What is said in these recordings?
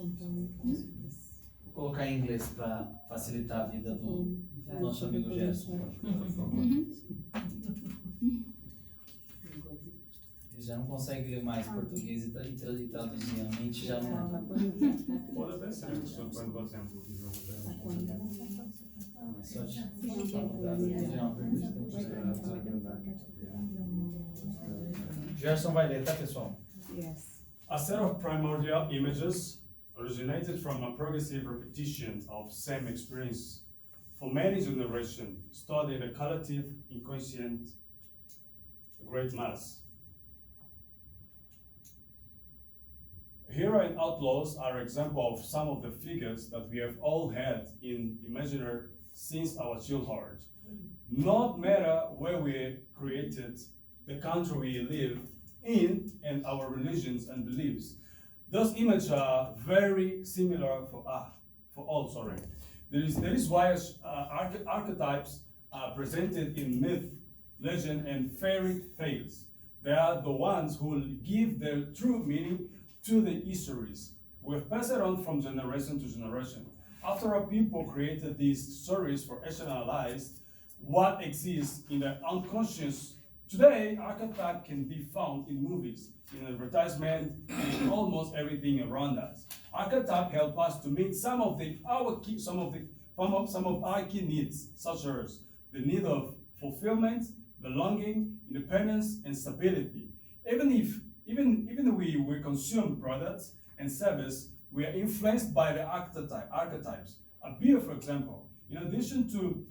Vou colocar em inglês para facilitar a vida do nosso amigo Gerson. Ele já não consegue ler mais português e traduzir, a mente já não. Pode até ser, quando você Mas só de é uma pergunta. Gerson vai ler, tá, pessoal? Yes. A set of primordial images originated from a progressive repetition of same experience for many generations, studied a collective, inconscient, great mass. Hero and outlaws are examples of some of the figures that we have all had in imaginary since our childhood. Not matter where we created, the country we live in, and our religions and beliefs. Those images are very similar for all. Sorry, there is why archetypes are presented in myth, legend, and fairy tales. They are the ones who will give their true meaning to the histories. We have passed it on from generation to generation. After our people created these stories for rationalize what exists in the unconscious, today archetype can be found in movies, in advertisement, and in almost everything around us. Archetype help us to meet some of our key needs, such as the need of fulfillment, belonging, independence, and stability. Even we consume products and service, we are influenced by the archetypes. A beer, for example, in addition to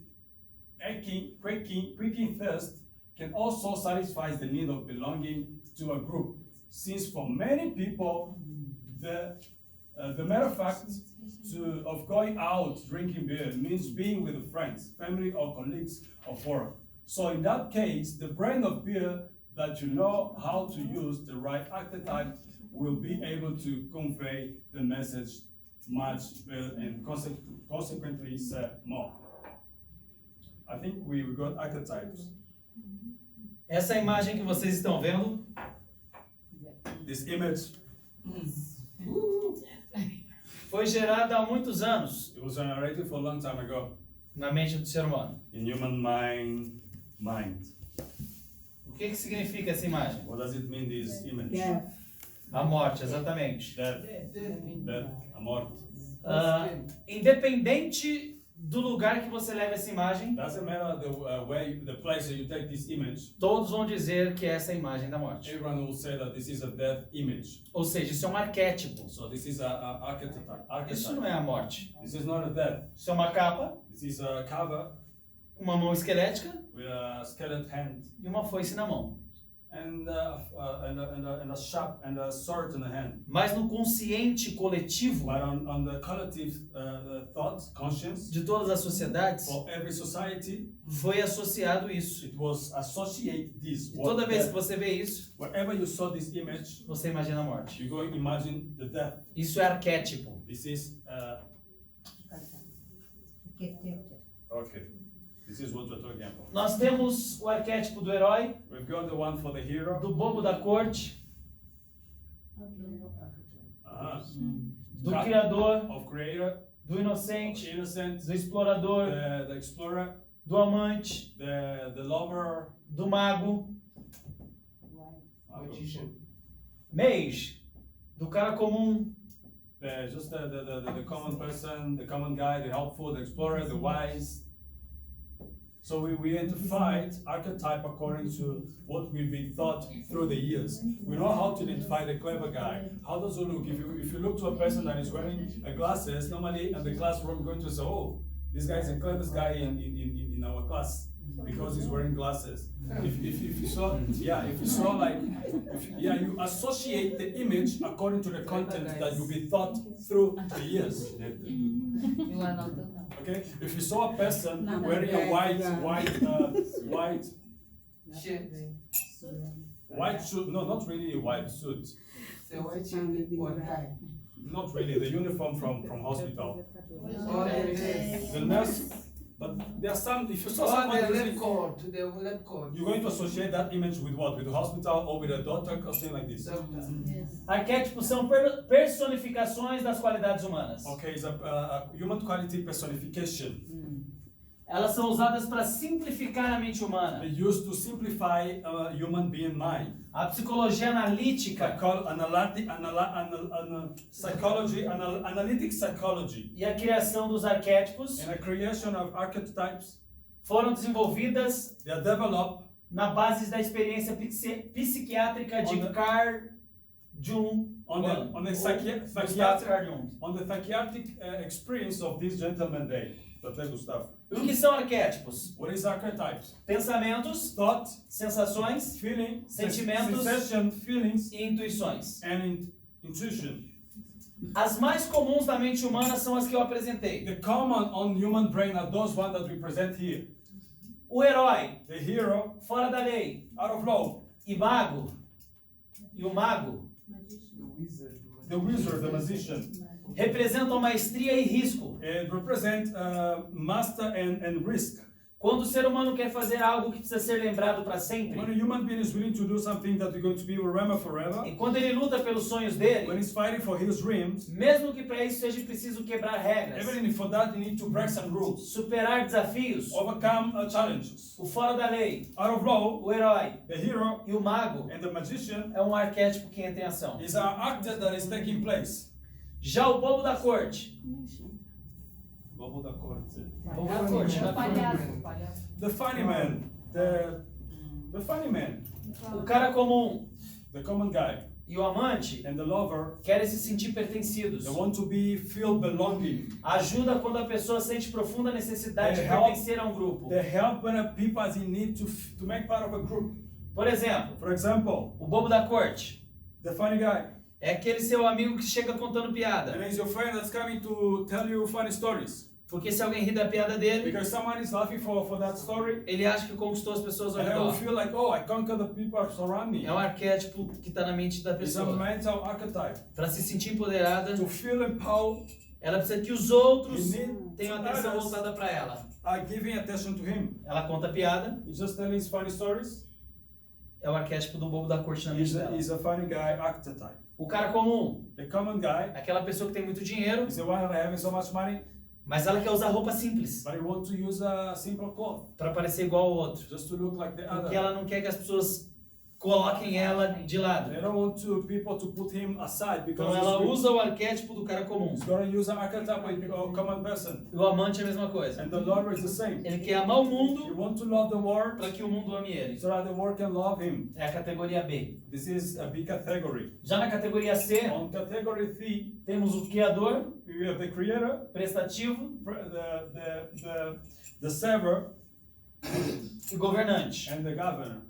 quaking thirst, can also satisfy the need of belonging to a group. Since for many people, the matter fact of going out drinking beer means being with friends, family, or colleagues of work. So in that case, the brand of beer that you know how to use the right archetype will be able to convey the message much better and consequently say more. I think we got archetypes. Essa imagem que vocês estão vendo, This image, foi gerada há muitos anos it was generated for a long time ago na mente do ser humano. in human mind. O que significa essa imagem? What does it mean, this image? Death. A morte, exatamente. Death, a morte. Independente do lugar que você leva essa imagem, Doesn't matter the place that you take this image. todos vão dizer que é essa a imagem da morte. Everyone will say that this is a death image. Ou seja, isso é um arquétipo. So this is a archetype. Isso não é a morte. This is not a death. Isso é uma capa, This is a cover uma mão esquelética with a skeleton hand e uma foice na mão. and a sharp and a sword in the hand. Mas no consciente coletivo But on the collective thought, conscience, de todas as sociedades, for every society, foi associado isso. it was associate this. E word toda vez que death. você vê isso, Wherever you saw this image, você imagina a morte. you go imagine the death. Isso é arquétipo. This is okay. This is what we're talking about. Nós temos o arquétipo do herói, We've got the one for the hero. do bobo da corte, do God criador, of creator, do inocente, innocent, do explorador, the explorer, do amante, the lover, do mago, mage, do cara comum, just the common person, the common guy, the helpful, the explorer, the wise. So we identified archetype according to what we've been taught through the years. We know how to identify the clever guy. How does he look? If you look to a person that is wearing glasses, normally in the classroom we're going to say, oh, this guy is the cleverest guy in our class because he's wearing glasses. If you saw, you associate the image according to the content that you've been taught through the years. Okay, if you saw a person wearing a white suit, no, not really a white suit, not really, the uniform from hospital. But there are some, if you saw Or someone the lab using, coat, the lab coat. you're going to associate that image with what? With the hospital or with a doctor or something like this? Arquétipos são personificações das qualidades humanas. Okay, it's a human quality personification. Elas são usadas para simplificar a mente humana. They used to simplify a human being mind. A psicologia analítica Analytic psychology, e a criação dos arquétipos and the creation of archetypes, foram desenvolvidas they are developed na base da experiência psiquiátrica de Carl Jung. on the Gustav Carl Jung. psychiatric experience of this gentleman there, Dr. Gustav. E o que são arquétipos? What is archetypes? Pensamentos, Thought, sensações feeling, Sentimentos. sensation, feelings, e intuições. and intuition. As mais comuns da mente humana são as que eu apresentei. The common on human brain are those ones that we present here. O herói, The hero, fora da lei, out of law. e mago, e o mago, The wizard, the magician. representam maestria e risco. It represents master and risk. Quando o ser humano quer fazer algo que precisa ser lembrado para When a sempre, human being is willing to do something that is going to be remembered forever, e quando ele luta pelos sonhos when dele, he's fighting for his dreams, mesmo que para isso seja preciso quebrar regras, even if for that you need to break some rules, superar desafios, overcome challenges. o fora da lei, Out of law, o herói the hero e o mago and the magician é um arquétipo que entra em ação. is an actor that is taking place. Já o bobo da corte, Bobo da corte. bobo da corte, The funny man, the funny man, o cara comum the common guy, e o amante and the lover, querem se sentir pertencidos. they want to feel belonging. Ajuda quando a pessoa sente profunda necessidade de Help. pertencer a um grupo. They help when people are in need to make part of a group. Por exemplo, For example, o bobo da corte the funny guy, é aquele seu amigo que chega contando piada. and it's your friend that's coming to tell you funny stories. Porque se alguém ri da piada dele, Because someone is laughing for that story, ele acha que conquistou as pessoas ao and I will redor. feel like, oh, I conquer the people surround me. É um arquétipo que está na mente da It's a pessoa. mental archetype. Para se sentir empoderada, To feel empowered, ela precisa que os outros You need tenham to atenção others. voltada para ela. are giving attention to him. Ela conta piada, He's just telling his funny stories. é o arquétipo do bobo da corte na mente dela. He's a funny guy archetype. O cara comum, The common guy aquela pessoa que tem muito dinheiro, is the one that having so much money, mas ela quer usar roupa simples but he wants to use a simple cloth para parecer igual ao outro. just to look like the Porque other. ela não quer que as pessoas coloquem ela de lado. They don't want people to put him aside Então because ela he's usa o arquétipo do cara comum. going to use an archetype of common person. E o amante é a mesma coisa. And the lover is the same. Ele quer amar o He mundo wants to love the world para que o mundo ame ele. so that the world can love him. É a categoria B. This is a big category. Já na categoria C, On category 3, temos o criador, we have the creator, prestativo the server, e governante. and the governor.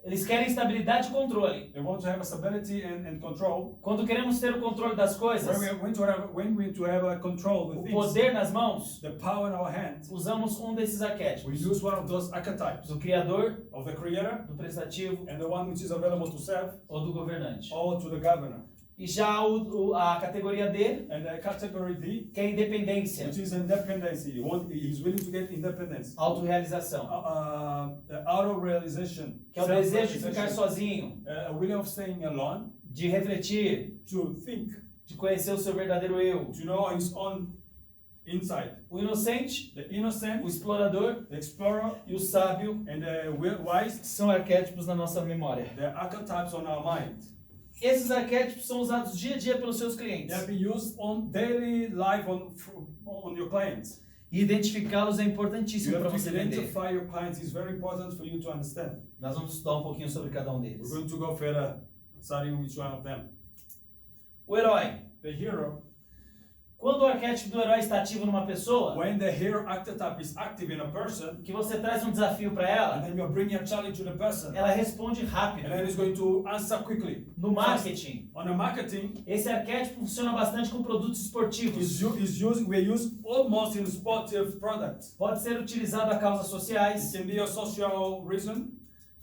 Eles querem estabilidade e controle. They want to have a stability and control. Quando queremos ter o controle das coisas, When we to have a control of o the things, poder nas mãos, the power in our hands, usamos um desses we arquétipos. use one of those archetypes Do criador, of the creator do prestativo and the one which is available to serve ou do governante. or to the governor. E já a categoria D, And the category D, que é a independência, which is independence. He's willing to get independence. autorrealização, Auto-realization. que é o desejo de ficar Self-realization. sozinho, A willing of staying alone, de refletir, to think, de conhecer o seu verdadeiro eu. to know his own inside. O inocente, The o innocent, explorador the explorer, e o sábio and the wise, são arquétipos na nossa memória. the archetypes on our mind. Esses arquétipos são usados dia a dia pelos seus They clientes. have been used on daily life on your clients. E identificá-los é You importantíssimo para have você to vender. identify your clients. It's very important for you to understand. Nós vamos estudar um pouquinho sobre cada um We're deles. going to go further, studying each one of them. O herói. The hero, Quando o arquétipo do herói está ativo numa pessoa, when the hero archetype is active in a person, que você traz um desafio para and ela, then you're bringing a challenge to the person, ela responde and rápido. then it's going to answer quickly. No marketing, On the marketing, esse arquétipo funciona bastante com produtos esportivos. we use almost in sportive products. Pode ser utilizado a causas It sociais, can be a social reason,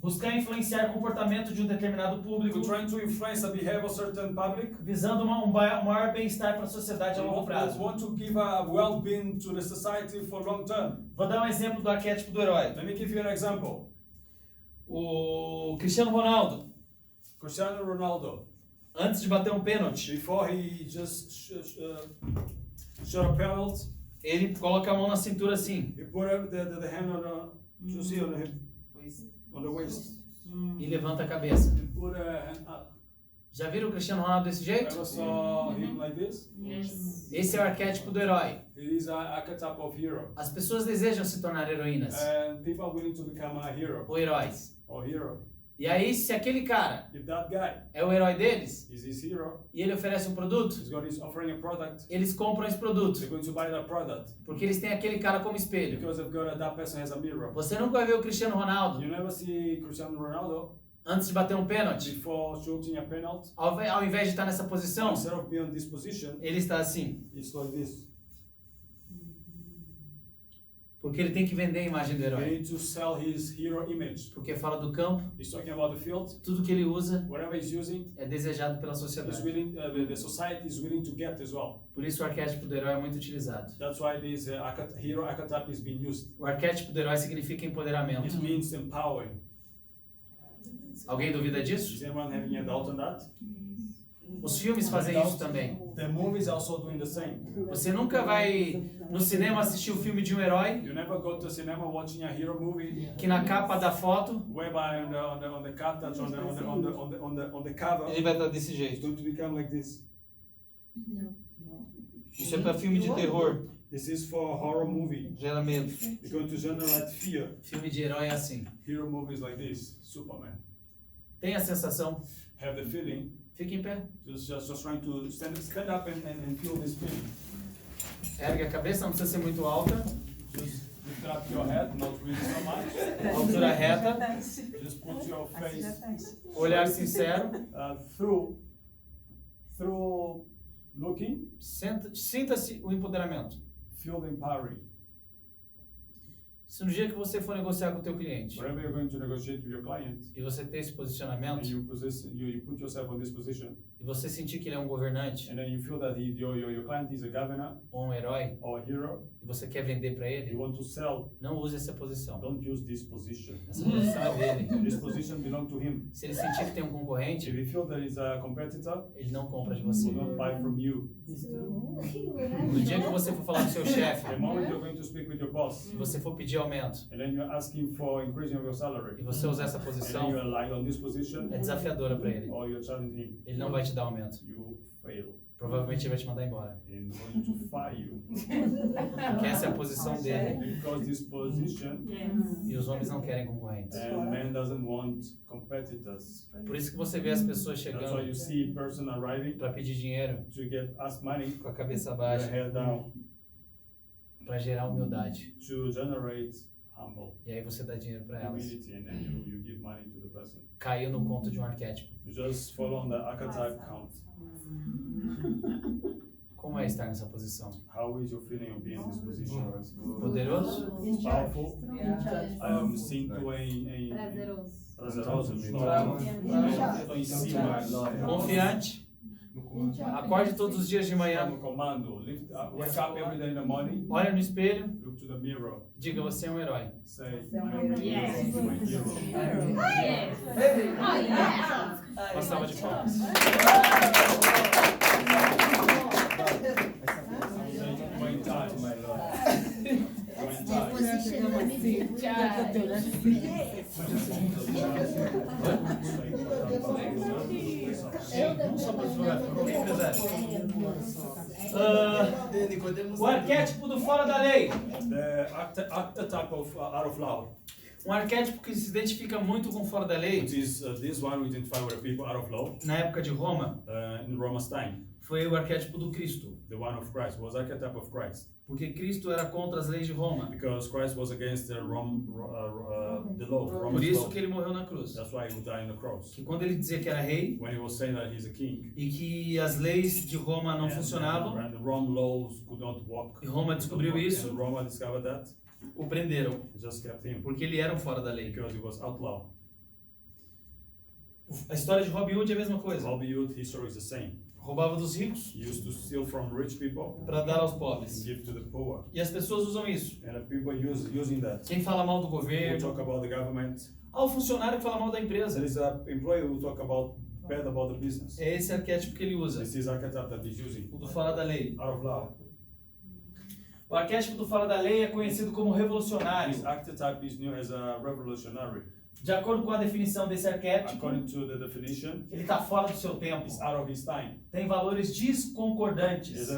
Buscar influenciar o comportamento de um determinado público, We're trying to influence the behavior of certain public. visando maior bem-estar para a sociedade a We longo prazo. want to give a well-being to the society for long term. Vou dar um exemplo do arquétipo do herói. Let me give you an example. O Cristiano Ronaldo, Cristiano Ronaldo, antes de bater um pênalti, before he just shot a penalty, ele coloca a mão na cintura assim he put the hand on the, you see, on the hip, on the waist. e levanta a cabeça. He put a hand up. Já viram o Cristiano Ronaldo desse jeito? Ever saw him like this? Esse é o arquétipo do herói. He is an archetype of hero. As pessoas desejam se tornar heroínas And people are willing to become a hero ou heróis. or hero. E aí, se aquele cara If that guy é o herói deles is his hero, e ele oferece um produto, he's offering a product, eles compram esse produto, they're going to buy that product porque eles têm aquele cara como espelho. because they've got that person as a mirror. Você nunca vai ver o Cristiano Ronaldo You never see Cristiano Ronaldo antes de bater um pênalti, before shooting a penalty. ao invés de estar nessa posição, Instead of being in this position, ele está assim, it's like this. porque ele tem que vender a imagem do They herói. need to sell his hero image. Porque fala do campo, He's talking about the field. tudo que ele usa Whatever he's using, é desejado pela he's sociedade. willing, the society is willing to get as well. Por isso o arquétipo do herói é muito utilizado. That's why this hero archetype is being used. O arquétipo do herói significa empoderamento. It means empowering. Alguém duvida disso? Is anyone having a doubt on that? Os filmes fazem isso também. The movies are also doing the same. Você nunca vai no cinema assistir o filme de um herói You never go to cinema watching a hero movie que na capa da foto whereby on the cartridge on the cover ele vai estar desse it's jeito. going to become like this. Isso é para filme de terror, This is for a horror movie. gera medo. It's going to generate fear. Filme de herói é assim. Hero movies like this, Superman. Tem a sensação, Have the feeling, fica em pé, just trying to stand up and feel this feeling. ergue a cabeça, não precisa ser muito alta, Just lift up your head, not really so much. altura reta, Just put your face olhar sincero, through looking, sinta-se o empoderamento. feel the empowering. Se no dia que você for negociar com o teu cliente Whenever you're going to negotiate with your client, e você ter esse and posicionamento you put yourself on this position, e você sentir que ele é um governante and then you feel that your client is a governor ou um herói or a hero, e você quer vender para ele, you want to sell, não use essa posição. don't use this position. Essa posição é dele. This position belongs to him. Se ele sentir que tem um If concorrente, you feel that he's a competitor, ele não compra de he você. will not buy from you. No dia que você for falar com o seu chefe The moment you're going to speak with your boss, e você for pedir aumento and then you're asking for increasing of your e salary, você usar essa and then posição, you're lying on this position, é desafiadora para ele. or you're challenging him, Ele não vai te dar aumento. you fail. Provavelmente ele vai te mandar embora. And going to fire you. Porque essa é a posição dele. Because this position, E os homens não querem concorrentes. and man doesn't want competitors. Por isso que você vê as pessoas That's why chegando you see a person arriving para pedir dinheiro to get asked money, com a cabeça their baixa, head down, para gerar humildade. to generate humble E aí você dá dinheiro para elas. humility, and then you give money to the person. Caiu no conto de um arquétipo. You just follow on the archetype count. Como é estar nessa posição? How is your feeling of being in this position? Poderoso? It's powerful. Me sinto em prazeroso. Estou em cima. Confiante? Acorde todos os dias de manhã. No comando. Wake up every day in the morning. Olha no espelho. Look to the mirror. Diga, você é um herói. Say, Yes. I'm a hero. Uma salva de palmas. When time, my Lord. When time. O arquétipo do fora da lei. The archetype of out of law. Um arquétipo que se identifica muito com fora da lei, It is this one we identify with people out of law na época de Roma, in Roma's time. foi o arquétipo do Cristo. The one of Christ was archetype of Christ Porque Cristo era contra as leis de Roma. because Christ was against the law. Por Roman isso law. que ele morreu na cruz. That's why he would die on the cross. Que quando ele dizia que era rei When he was saying that he's a king, e que as leis de Roma não funcionavam, and the Roman laws could not work. e Roma descobriu isso, And Roma discovered that. o prenderam. They just kept him Porque ele era um fora da lei. because he was outlaw. A história de Robin Hood é a mesma coisa. Robin Hood history is the same. Roubava dos ricos He used to steal from rich people para dar aos and pobres. give to the poor. E as pessoas usam isso. And the people using that. Quem fala mal do Who governo, talk about the government. ao funcionário que fala mal da empresa. There is an employee who talk bad about the business. É esse arquétipo que ele usa, This is archetype that he's using. o do fora da lei. Out of love. O arquétipo do fora da lei é conhecido como revolucionário. This archetype is known as a revolutionary. De acordo com a definição desse arquétipo, According to the definition, ele está fora do seu tempo. it's out of his time. Tem valores desconcordantes Is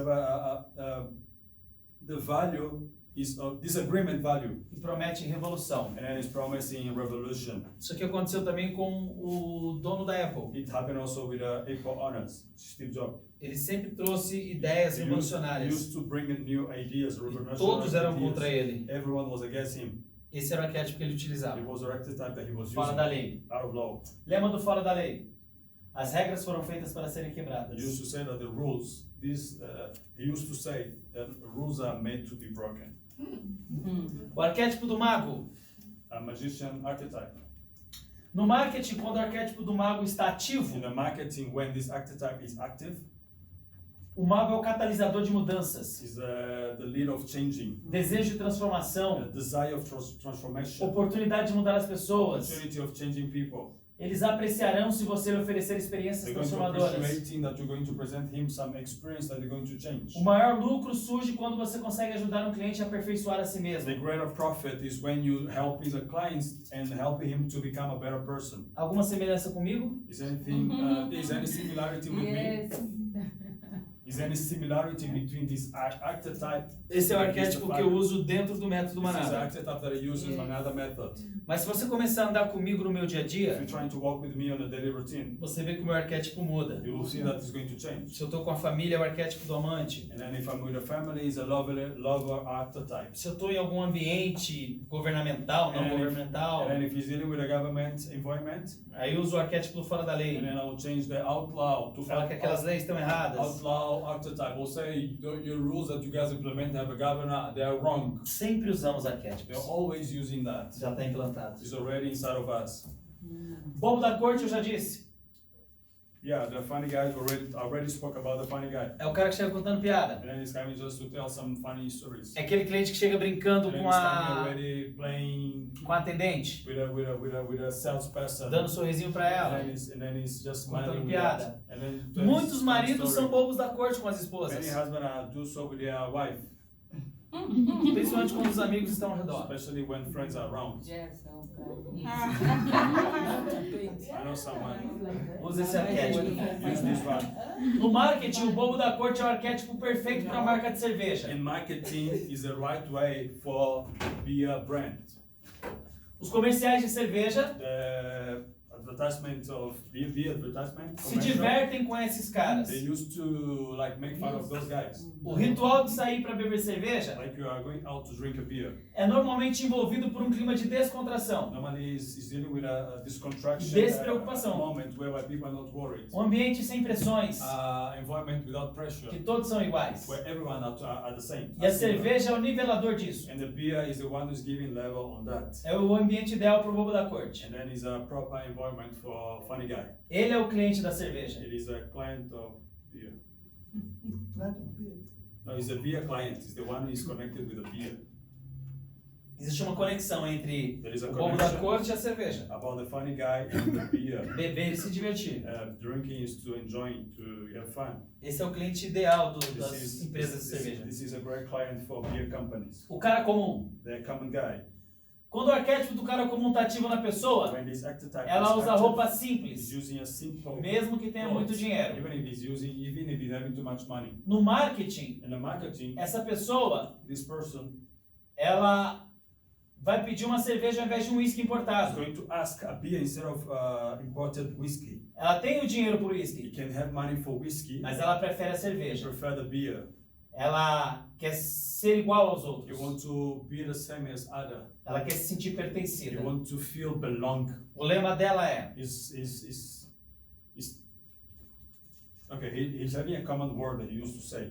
the value is a disagreement value, e promete revolução. and then it's promising revolution. Isso aqui aconteceu também com o dono da Apple. It happened also with Apple owners, Steve Jobs. Ele sempre trouxe ideias He revolucionárias. used to bring in new ideas, E revolutionary todos eram ideas. contra ele. Everyone was against him. Esse era o arquétipo que ele It utilizava. was the archetype that he was Fora using. da lei. Out of law. Lema do fora da lei. As regras foram feitas para serem He used quebradas. to say that the rules, he used to say that rules are made to be broken. O arquétipo do mago. A magician archetype. No marketing, quando o arquétipo do mago está ativo, In the marketing, when this archetype is active, o mago é o catalisador de mudanças, is the lead of changing, desejo de the transformação, desire of transformation, oportunidade de mudar as pessoas. opportunity of changing people. Eles apreciarão se você lhe oferecer experiências They're going to transformadoras. appreciate that you're going to present him some experience that they're going to change. O maior lucro surge quando você consegue ajudar um cliente a aperfeiçoar a si mesmo. The greater profit is when you help his clients and helping him to become a better person. Alguma semelhança comigo? Is any similarity with me? Is any similarity between this archetype? Esse é o and this arquétipo que eu uso dentro do método This is the Manada. archetype that I use in Manada method. Mas se você começar a andar comigo no meu dia a If dia, you're trying to walk with me on a daily routine, você vê que o meu arquétipo muda. you will see that it's going to change. Se eu estou com a família, é o arquétipo do amante. And then if I'm with a family, it's a lover archetype. Se eu estou em algum ambiente governamental, não And then governamental, And then if he's dealing with a government environment, aí eu uso o arquétipo do fora da lei. and then I will change the outlaw to Fala que aquelas leis estão erradas. outlaw archetype. We'll say your rules that you guys implement have a governor, they are wrong. Sempre usamos They're arquétipos. always using that. Já está implantado. It's already inside of us. Bobo da corte, eu já disse. Yeah, the funny guy already spoke about the funny guy. É o cara que chega contando piada. And then he's coming just to tell some funny stories. É aquele cliente que chega brincando And then com he's coming a already playing com a atendente, with a salesperson. dando um sorrisinho pra ela, And then he's just contando smiling with piada. that. And then Muitos tells maridos story. são bobos da corte com as Many esposas, husbands do so with their wife, principalmente quando os amigos estão ao redor. especially when friends are around. I know someone Usa esse arquétipo. use this one. No marketing, o bobo da corte é o arquétipo perfeito para a marca de cerveja. In marketing is the right way for beer brand. Os comerciais de cerveja The advertisement of beer advertisement. se commercial, divertem com esses caras. they used to like make fun of those guys. O ritual de sair para beber cerveja Like you are going out to drink a beer. é normalmente envolvido por um clima de descontração, Normally is dealing with a discontraction Despreocupação. moment whereby people are not worried. um ambiente sem pressões, Environment without pressure, que todos são iguais. where everyone are the same. E a cerveja é o nivelador disso. And the beer is the one who's giving level on that. É o ambiente ideal para o bobo da corte. And then is a proper environment for funny guy. Ele é o cliente da cerveja. It is a client of beer. No, he's a beer client. He's the one who is connected with the beer. Existe uma conexão entre There is a o bobo da connection corte e a cerveja. about the funny guy and the beer. Beber e se divertir. Drinking is to enjoy, to have fun. Esse é o cliente ideal This das is, empresas de this, cerveja. this is a great client for beer companies. O cara comum. The common guy. Quando o arquétipo do cara comum está ativo na pessoa, When this archetype ela is usa active, roupa he's simples, using a simple mesmo que tenha muito dinheiro. even if he's having too much money. No marketing, In the marketing, essa pessoa, this person ela vai pedir uma cerveja ao invés de um uísque is importado. going to ask a beer instead of imported whiskey. Ela tem o dinheiro para o He uísque, can have money for whiskey, mas ela prefere a he cerveja. prefer the beer. Ela quer ser igual aos You outros. want to be the same as other. Ela quer se sentir You pertencida. want to feel belong. O lema dela é: Is okay. He's having a common word that he used to say.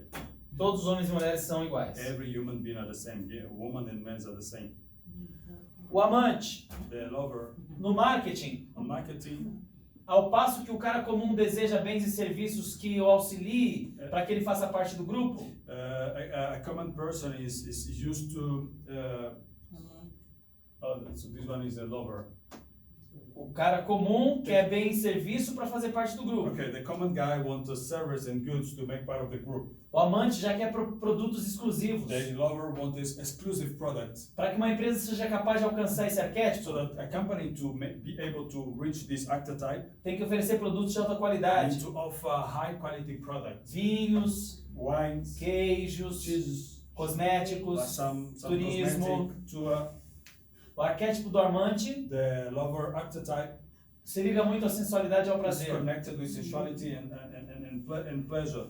todos os homens e mulheres são iguais. Every human being are the same. Yeah, woman and men are the same. O amante, The lover no marketing, on marketing, Ao passo que o cara comum deseja bens e serviços que o auxiliem para que ele faça parte do grupo, A common person is used to. So this one is a lover. o cara comum quer bem e serviço para fazer parte do grupo. Okay, the common guy wants a service and goods to make part of the group. O amante já quer produtos exclusivos. The lover wants this exclusive products. Para que uma empresa seja capaz de alcançar esse arquétipo, So that a company to be able to reach this archetype tem que oferecer produtos de alta need qualidade. to offer high quality products, Vinhos, wines, queijos, cheese, cosméticos, some turismo. cosmetic, tour. O arquétipo do amante The lover archetype se liga muito à sensualidade e ao is prazer. connected with sensuality and pleasure.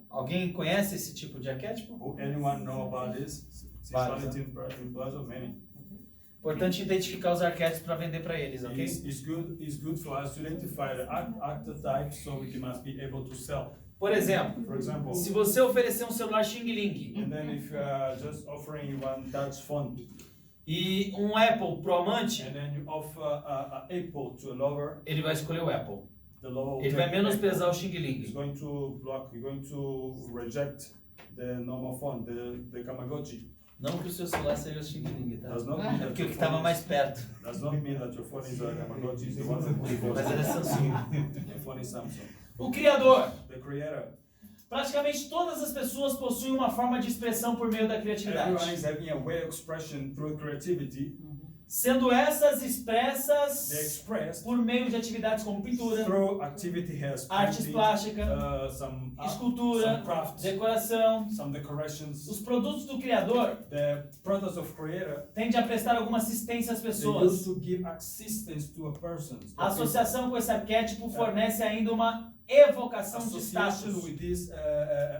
Alguém conhece esse tipo de arquétipo? Anyone know about this? Sensuality and pleasure, many. Importante identificar os arquétipos para vender para eles, ok? It's good for us to identify the archetype so we must be able to sell. Por exemplo, For example, se você oferecer um celular Xing Ling and then if you are just offering one touch phone, e um Apple pro amante, and then you offer a Apple to a lover, ele vai escolher o Apple. the lover will Ele vai take menosprezar o Apple. Xing He's Ling. going to block. He's going to reject the normal phone, the Tamagotchi. Não que o seu celular seja o Xing Ling, tá? Does not mean É that porque o your que estava phone mais is, perto. does not mean that your phone is a Tamagotchi. It's the one that Mas ele é Samsung. Your phone is Samsung. O Criador. The creator. Praticamente todas as pessoas possuem uma forma de expressão por meio da Everyone criatividade. is having a way of expression through creativity. Sendo essas They expressas express por meio de atividades como pintura, through activity has artes painting, plásticas, some escultura, some crafts, decoração. some decorations. Os produtos do Criador The products of creator, tendem a prestar alguma assistência às they used pessoas. to give assistance to a person. A associação com esse arquétipo fornece ainda uma evocação de Association status. with this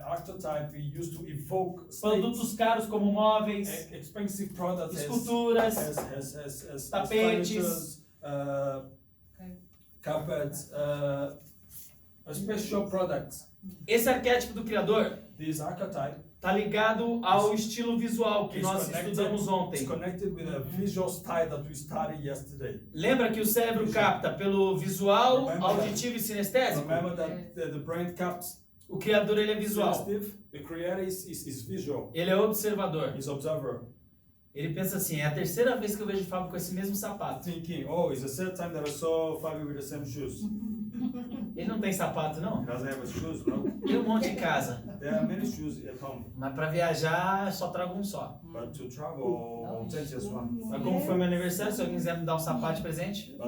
archetype, we used to evoke Produtos caros como móveis, expensive products, esculturas, as tapetes, furnitures, carpets, special products. Esse arquétipo do Criador This archetype está ligado ao estilo visual que is nós estudamos ontem. connected with a visual style that we studied yesterday. Lembra que o cérebro capta pelo visual, auditivo e sinestésico? Remember that the brain captures O Criador ele é visual. sensitive, the creator is visual, Ele é observador. is observer. Ele pensa assim, é a terceira vez que eu vejo o Fábio com esse mesmo sapato. Thinking, oh, it's the third time that I saw Fabio with the same shoes. Ele não tem sapato, não? He doesn't have shoes, no? Tem um monte em casa. There are many shoes at home, Mas para viajar, só trago um só. but to travel, I'll take just one. Mas como foi meu aniversário, se alguém quiser me dar um sapato de presente, But